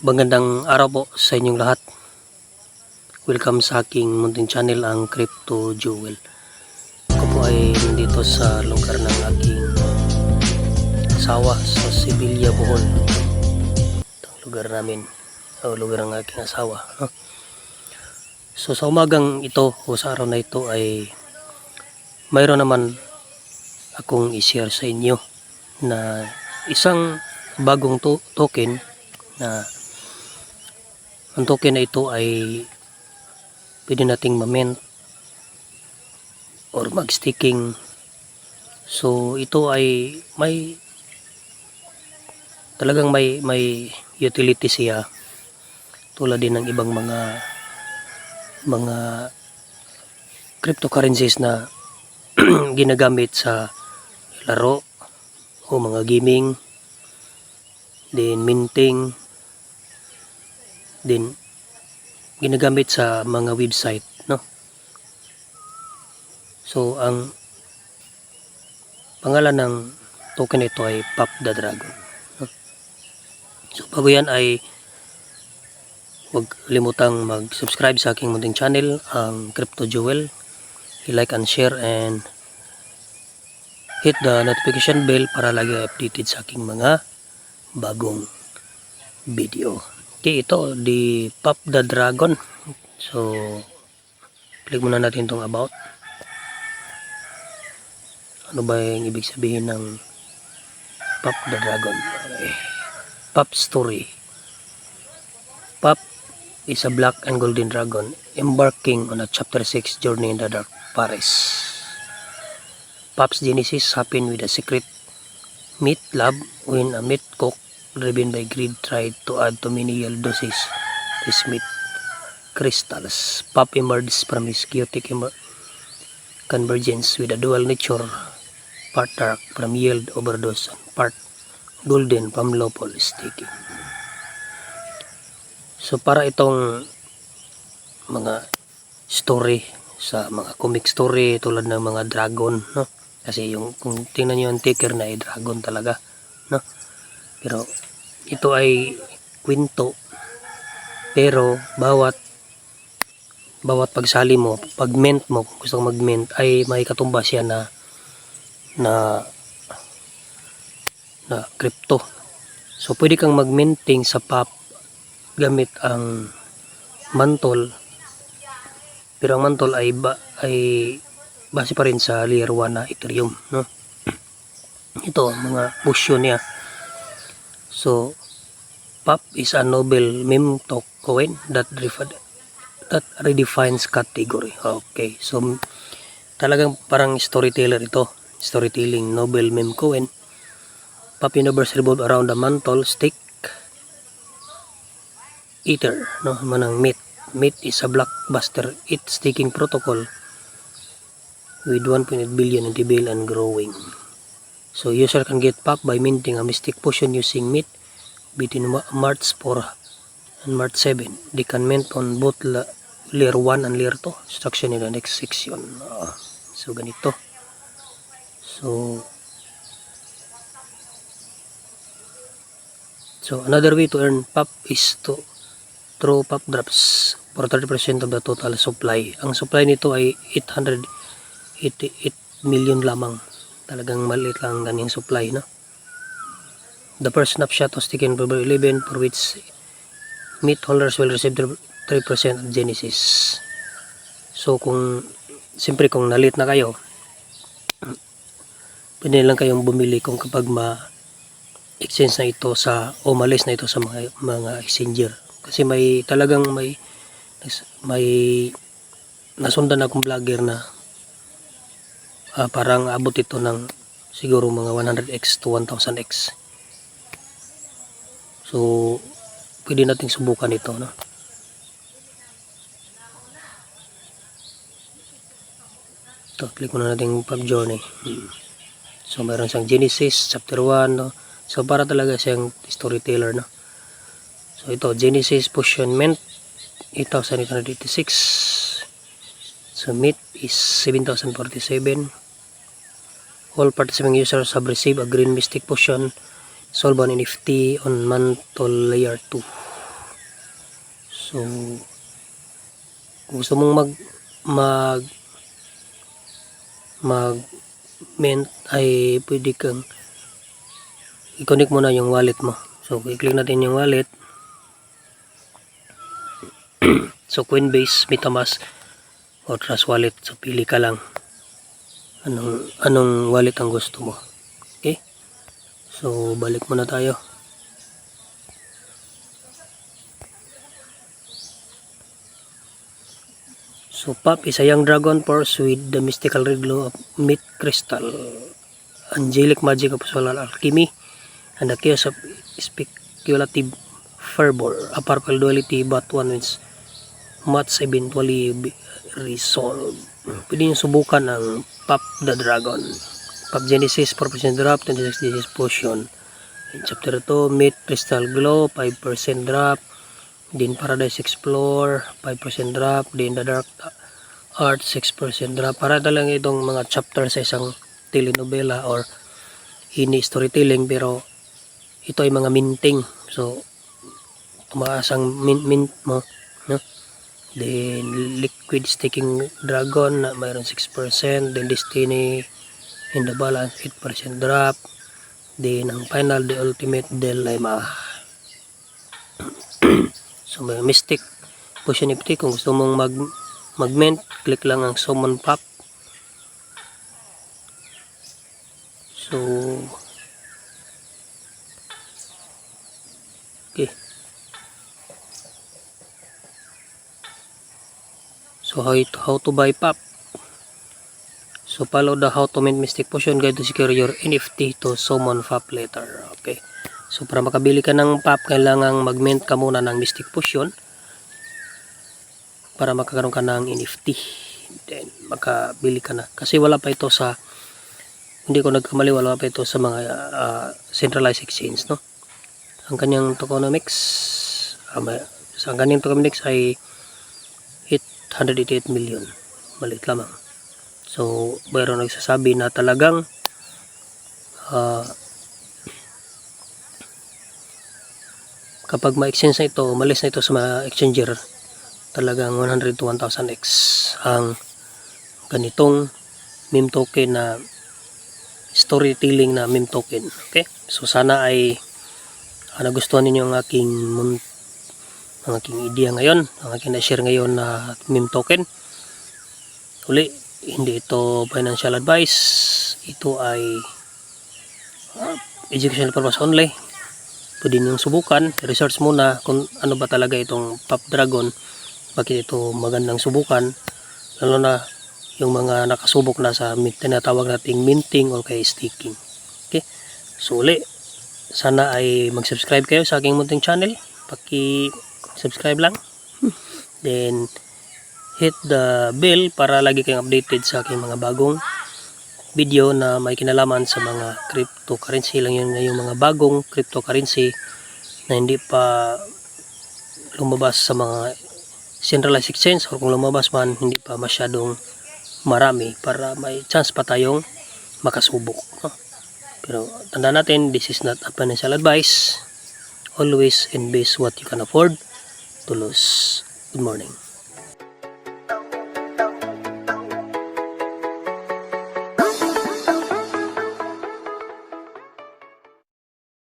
Magandang araw po sa inyong lahat. Welcome sa aking munting channel, ang Crypto Jewel. Ako po ay nandito sa lugar ng aking asawa sa Sibilya, Bohol. Itong lugar namin, o lugar ng aking asawa. So sa umagang ito o sa araw na ito ay mayroon naman akong i-share sa inyo na isang bagong token na ang token na ito ay pwede nating ma-mint or mag-staking. So ito ay talagang may utility siya, tulad din ng ibang mga cryptocurrencies na ginagamit sa laro o mga gaming, din minting, din ginagamit sa mga website, no? So ang pangalan ng token ito ay Pop the Dragon, no? So bago yan ay huwag limutang mag-subscribe sa aking munting channel, ang Crypto Jewel. I-like and share and hit the notification bell para lagi updated sa aking mga bagong video. Okay, ito di Pop the Dragon. So click muna natin itong about. Ano ba yung ibig sabihin ng Pop the Dragon? Okay. Pop story. Pop is a black and golden dragon embarking on a chapter 6 journey in the dark forest. Pop's genesis happened with a secret meat lab when a meat cook driven by greed tried to add too many doses to his meat crystals. Pop emerged from his chaotic convergence with a dual nature, part dark from yield overdose and part golden from lawful staking. So para itong mga story sa mga comic story tulad ng mga dragon, no? Kasi yung kung tingnan niyo yung ticker na ay dragon talaga, no? Pero ito ay kwento, pero bawat pagsali mo, pag mint mo, kung gusto mong mag-mint, ay may katumbas siya na crypto. So pwede kang mag-minting sa Pop gamit ang mantol, pero ang mantol ay base pa rin sa layer 1 na Ethereum, no? Ito mga fusion niya. So Pop is a noble meme coin that redefines category. Okay, so talagang parang storyteller ito, storytelling noble meme coin. Pop universe revolve around the mantle stick Ether, no? Manang Meat is a blockbuster staking protocol with 1.8 billion in TVL and growing. So user can get Pop by minting a mystic potion using Meat between March 4 and March 7. They can mint on both layer 1 and layer 2. Instruction in the next section. So ganito. So another way to earn Pop is through Pop drops for 30% of the total supply. Ang supply nito ay 888 million lamang. Talagang maliit lang ganyang supply, no? The first snapshot was taken February 11, for which meat holders will receive 3% of genesis. So kung nalit na kayo, pwede lang kayong bumili kung kapag ma-exchange na ito malis na ito sa mga exchanger. Kasi may nasundan akong vlogger na parang abot ito ng siguro mga 100x to 1000x. So pwede nating subukan ito, no? So click muna natin Pop Journey. So mayroon siyang Genesis chapter 1, no? So para talaga siyang storyteller, no? So ito Genesis Potion Mint 8,886. So Meat is 7,047. All participating users have received a green mystic potion solve an NFT on mantle layer 2. So kung gusto mong mag mint ay pwede kang i-connect mo na yung wallet mo. So i-click natin yung wallet. So Coinbase, MetaMask o Trust Wallet. So pili ka lang anong wallet ang gusto mo. Okay? So balik muna tayo. So POP is a young dragon force with the mystical red glow of myth crystal, angelic magic of solar alchemy, and the chaos of speculative fervor, a powerful duality but one which must eventually be resolved. Pwede nyo subukan ang POP the Dragon. POP Genesis 4% drop, 26 Genesis Potion. In Chapter 2, Myth Crystal Glow 5% drop. Din Paradise Explore 5% drop. Din The Dark Art 6% drop. Para lang itong mga chapter sa isang telenovela or hini storytelling, pero ito ay mga minting. So tumaas ang mint mo, no? Then Liquid Staking Dragon na mayroon 6%. Then Destiny in the Balance 8% drop. Then ang final, The Ultimate Dilemma. So may Mystic Potion NFT. Kung gusto mong mag-mint, click lang ang Summon POP. So okay. So how to buy POP. So follow the how to mint Mystic Potion guide to secure your NFT to summon POP later. Okay. So para makabili ka ng POP, kailangang mag-mint ka muna ng Mystic Potion para makakaroon ka ng NFT. Then makabili ka na. Kasi wala pa ito sa, hindi ko nagkamali, wala pa ito sa mga centralized exchange, no? Ang kanyang tokenomics, ang kanyang tokenomics ay 888 million. Maliit lamang. So mayroon nagsasabi na talagang kapag ma-exchange na ito, umalis na ito sa mga exchanger, talagang 100 to 1000x ang ganitong meme token na storytelling na meme token. Okay? So sana ay nagustuhan ninyo ang aking idea ngayon, ang aking na-share ngayon na meme token. Uli, hindi ito financial advice. Ito ay educational purpose only. Pwede niyong subukan, research muna kung ano ba talaga itong POP Dragon, bakit ito magandang subukan, lalo na yung mga nakasubok na sa tinatawag nating minting o kay staking. Okay, so uli, sana ay mag-subscribe kayo sa aking munting channel, paki-subscribe lang, then hit the bell para lagi kayong updated sa aking mga bagong video na may kinalaman sa mga cryptocurrency. Lang yung mga bagong cryptocurrency na hindi pa lumabas sa mga centralized exchange, o kung lumabas man hindi pa masyadong marami para may chance pa tayong makasubok, no? Pero tandaan natin, this is not a financial advice. Always invest what you can afford to lose. Good morning.